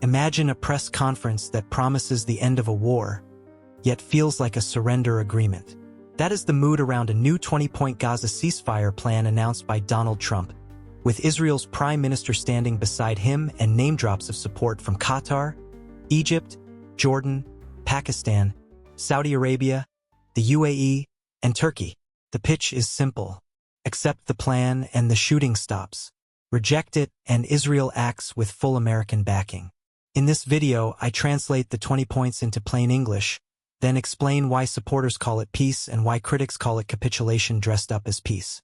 Imagine a press conference that promises the end of a war, yet feels like a surrender agreement. That is the mood around a new 20-point Gaza ceasefire plan announced by Donald Trump, with Israel's prime minister standing beside him and name drops of support from Qatar, Egypt, Jordan, Pakistan, Saudi Arabia, the UAE, and Turkey. The pitch is simple. Accept the plan and the shooting stops. Reject it and Israel acts with full American backing. In this video, I translate the 20 points into plain English, then explain why supporters call it peace and why critics call it capitulation dressed up as peace.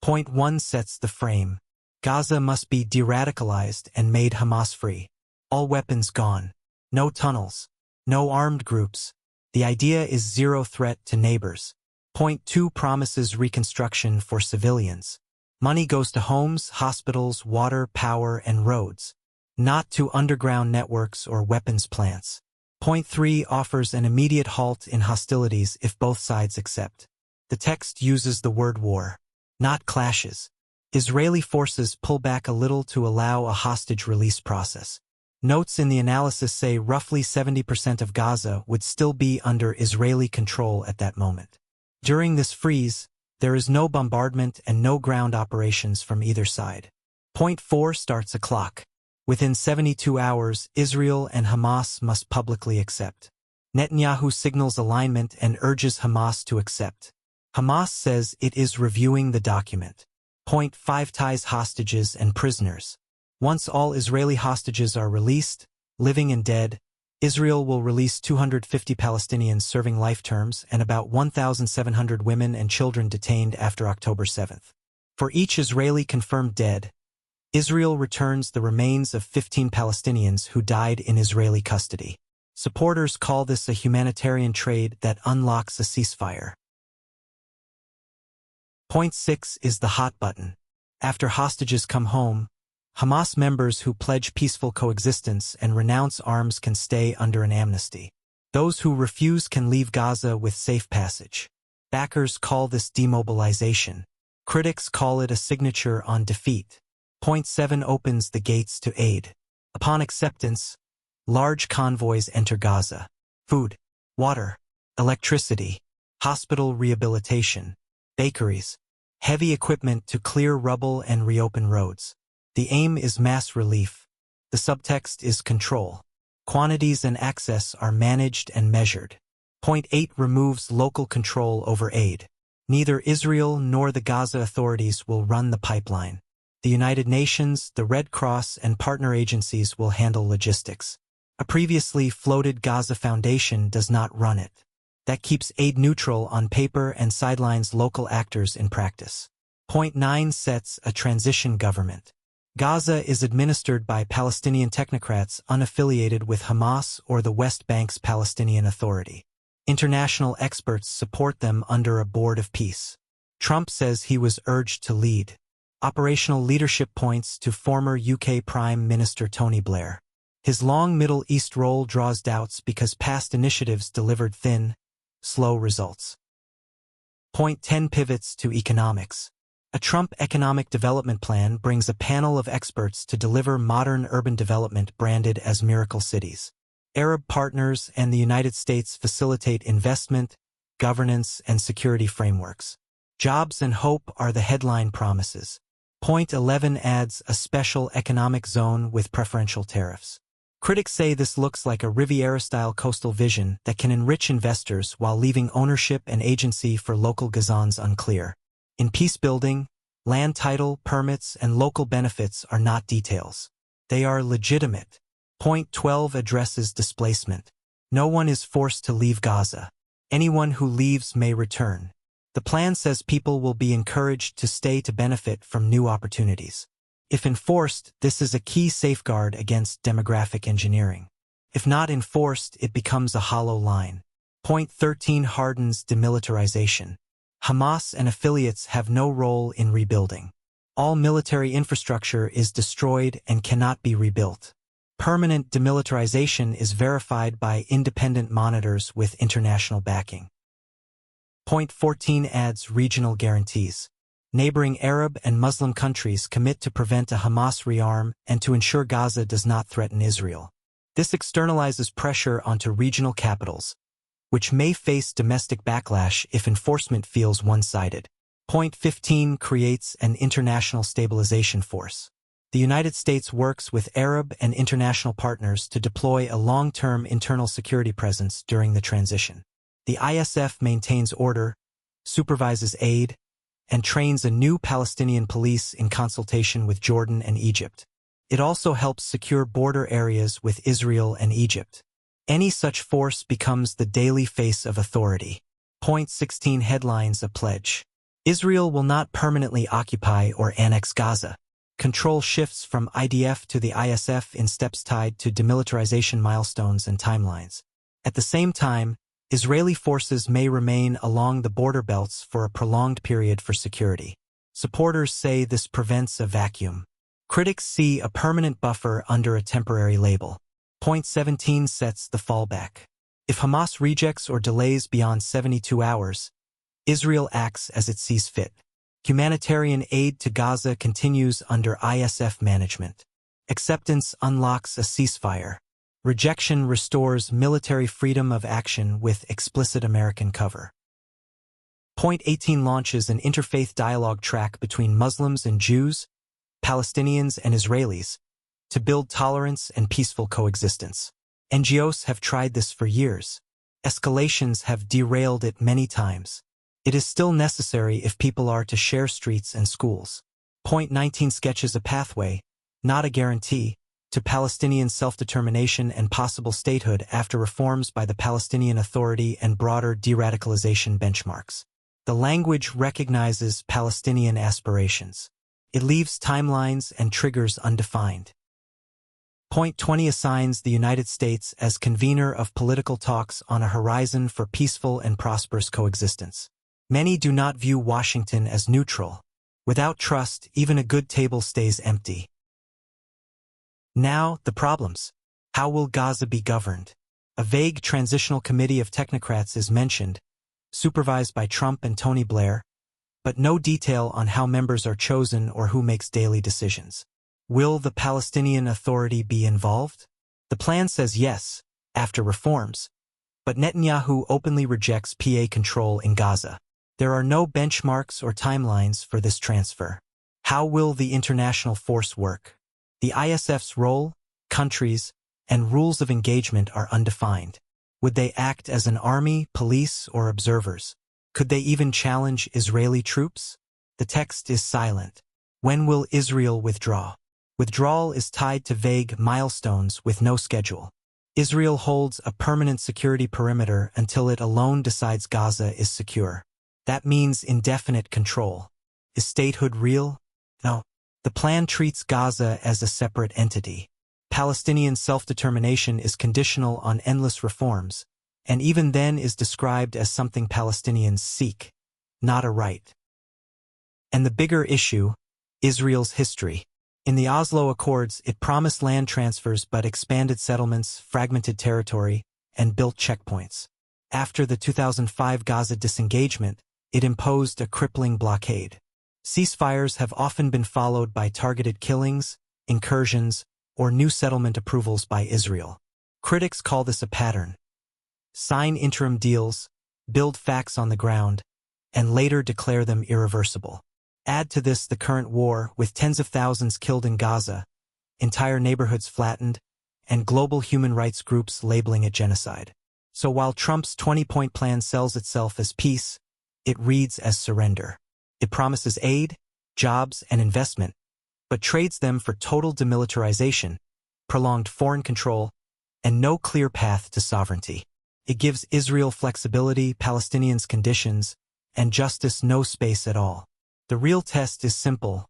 Point 1 sets the frame. Gaza must be de-radicalized and made Hamas-free. All weapons gone. No tunnels. No armed groups. The idea is zero threat to neighbors. Point 2 promises reconstruction for civilians. Money goes to homes, hospitals, water, power, and roads, not to underground networks or weapons plants. Point 3 offers an immediate halt in hostilities if both sides accept. The text uses the word war, not clashes. Israeli forces pull back a little to allow a hostage release process. Notes in the analysis say roughly 70% of Gaza would still be under Israeli control at that moment. During this freeze, there is no bombardment and no ground operations from either side. Point 4 starts a clock. Within 72 hours, Israel and Hamas must publicly accept. Netanyahu signals alignment and urges Hamas to accept. Hamas says it is reviewing the document. Point 5 ties hostages and prisoners. Once all Israeli hostages are released, living and dead, Israel will release 250 Palestinians serving life terms and about 1,700 women and children detained after October 7th. For each Israeli confirmed dead, Israel returns the remains of 15 Palestinians who died in Israeli custody. Supporters call this a humanitarian trade that unlocks a ceasefire. Point 6 is the hot button. After hostages come home, Hamas members who pledge peaceful coexistence and renounce arms can stay under an amnesty. Those who refuse can leave Gaza with safe passage. Backers call this demobilization. Critics call it a signature on defeat. Point 7 opens the gates to aid. Upon acceptance, large convoys enter Gaza. Food, water, electricity, hospital rehabilitation, bakeries, heavy equipment to clear rubble and reopen roads. The aim is mass relief. The subtext is control. Quantities and access are managed and measured. Point 8 removes local control over aid. Neither Israel nor the Gaza authorities will run the pipeline. The United Nations, the Red Cross, and partner agencies will handle logistics. A previously floated Gaza Foundation does not run it. That keeps aid neutral on paper and sidelines local actors in practice. Point 9 sets a transition government. Gaza is administered by Palestinian technocrats unaffiliated with Hamas or the West Bank's Palestinian Authority. International experts support them under a board of peace. Trump says he was urged to lead. Operational leadership points to former UK Prime Minister Tony Blair. His long Middle East role draws doubts because past initiatives delivered thin, slow results. Point 10 pivots to economics. A Trump economic development plan brings a panel of experts to deliver modern urban development branded as miracle cities. Arab partners and the United States facilitate investment, governance, and security frameworks. Jobs and hope are the headline promises. Point 11 adds a special economic zone with preferential tariffs. Critics say this looks like a Riviera-style coastal vision that can enrich investors while leaving ownership and agency for local Gazans unclear. In peace building, land title, permits, and local benefits are not details. They are legitimate. Point 12 addresses displacement. No one is forced to leave Gaza. Anyone who leaves may return. The plan says people will be encouraged to stay to benefit from new opportunities. If enforced, this is a key safeguard against demographic engineering. If not enforced, it becomes a hollow line. Point 13 hardens demilitarization. Hamas and affiliates have no role in rebuilding. All military infrastructure is destroyed and cannot be rebuilt. Permanent demilitarization is verified by independent monitors with international backing. Point 14 adds regional guarantees. Neighboring Arab and Muslim countries commit to prevent a Hamas rearm and to ensure Gaza does not threaten Israel. This externalizes pressure onto regional capitals, which may face domestic backlash if enforcement feels one-sided. Point 15 creates an international stabilization force. The United States works with Arab and international partners to deploy a long-term internal security presence during the transition. The ISF maintains order, supervises aid, and trains a new Palestinian police in consultation with Jordan and Egypt. It also helps secure border areas with Israel and Egypt. Any such force becomes the daily face of authority. Point 16 headlines a pledge. Israel will not permanently occupy or annex Gaza. Control shifts from IDF to the ISF in steps tied to demilitarization milestones and timelines. At the same time, Israeli forces may remain along the border belts for a prolonged period for security. Supporters say this prevents a vacuum. Critics see a permanent buffer under a temporary label. Point 17 sets the fallback. If Hamas rejects or delays beyond 72 hours, Israel acts as it sees fit. Humanitarian aid to Gaza continues under ISF management. Acceptance unlocks a ceasefire. Rejection restores military freedom of action with explicit American cover. Point 18 launches an interfaith dialogue track between Muslims and Jews, Palestinians and Israelis, to build tolerance and peaceful coexistence. NGOs have tried this for years. Escalations have derailed it many times. It is still necessary if people are to share streets and schools. Point 19 sketches a pathway, not a guarantee, to Palestinian self-determination and possible statehood after reforms by the Palestinian Authority and broader de-radicalization benchmarks. The language recognizes Palestinian aspirations. It leaves timelines and triggers undefined. Point 20 assigns the United States as convener of political talks on a horizon for peaceful and prosperous coexistence. Many do not view Washington as neutral. Without trust, even a good table stays empty. Now, the problems. How will Gaza be governed? A vague transitional committee of technocrats is mentioned, supervised by Trump and Tony Blair, but no detail on how members are chosen or who makes daily decisions. Will the Palestinian Authority be involved? The plan says yes, after reforms, but Netanyahu openly rejects PA control in Gaza. There are no benchmarks or timelines for this transfer. How will the international force work? The ISF's role, countries, and rules of engagement are undefined. Would they act as an army, police, or observers? Could they even challenge Israeli troops? The text is silent. When will Israel withdraw? Withdrawal is tied to vague milestones with no schedule. Israel holds a permanent security perimeter until it alone decides Gaza is secure. That means indefinite control. Is statehood real? No. The plan treats Gaza as a separate entity. Palestinian self-determination is conditional on endless reforms, and even then is described as something Palestinians seek, not a right. And the bigger issue, Israel's history. In the Oslo Accords, it promised land transfers but expanded settlements, fragmented territory, and built checkpoints. After the 2005 Gaza disengagement, it imposed a crippling blockade. Ceasefires have often been followed by targeted killings, incursions, or new settlement approvals by Israel. Critics call this a pattern. Sign interim deals, build facts on the ground, and later declare them irreversible. Add to this the current war with tens of thousands killed in Gaza, entire neighborhoods flattened, and global human rights groups labeling it genocide. So while Trump's 20-point plan sells itself as peace, it reads as surrender. It promises aid, jobs, and investment, but trades them for total demilitarization, prolonged foreign control, and no clear path to sovereignty. It gives Israel flexibility, Palestinians conditions, and justice no space at all. The real test is simple.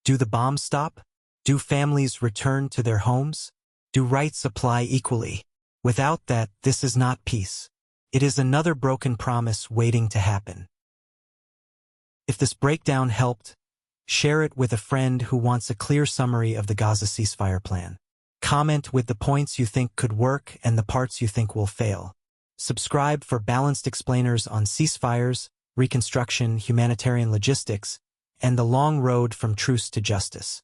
Do the bombs stop? Do families return to their homes? Do rights apply equally? Without that, this is not peace. It is another broken promise waiting to happen. If this breakdown helped, share it with a friend who wants a clear summary of the Gaza ceasefire plan. Comment with the points you think could work and the parts you think will fail. Subscribe for balanced explainers on ceasefires, reconstruction, humanitarian logistics, and the long road from truce to justice.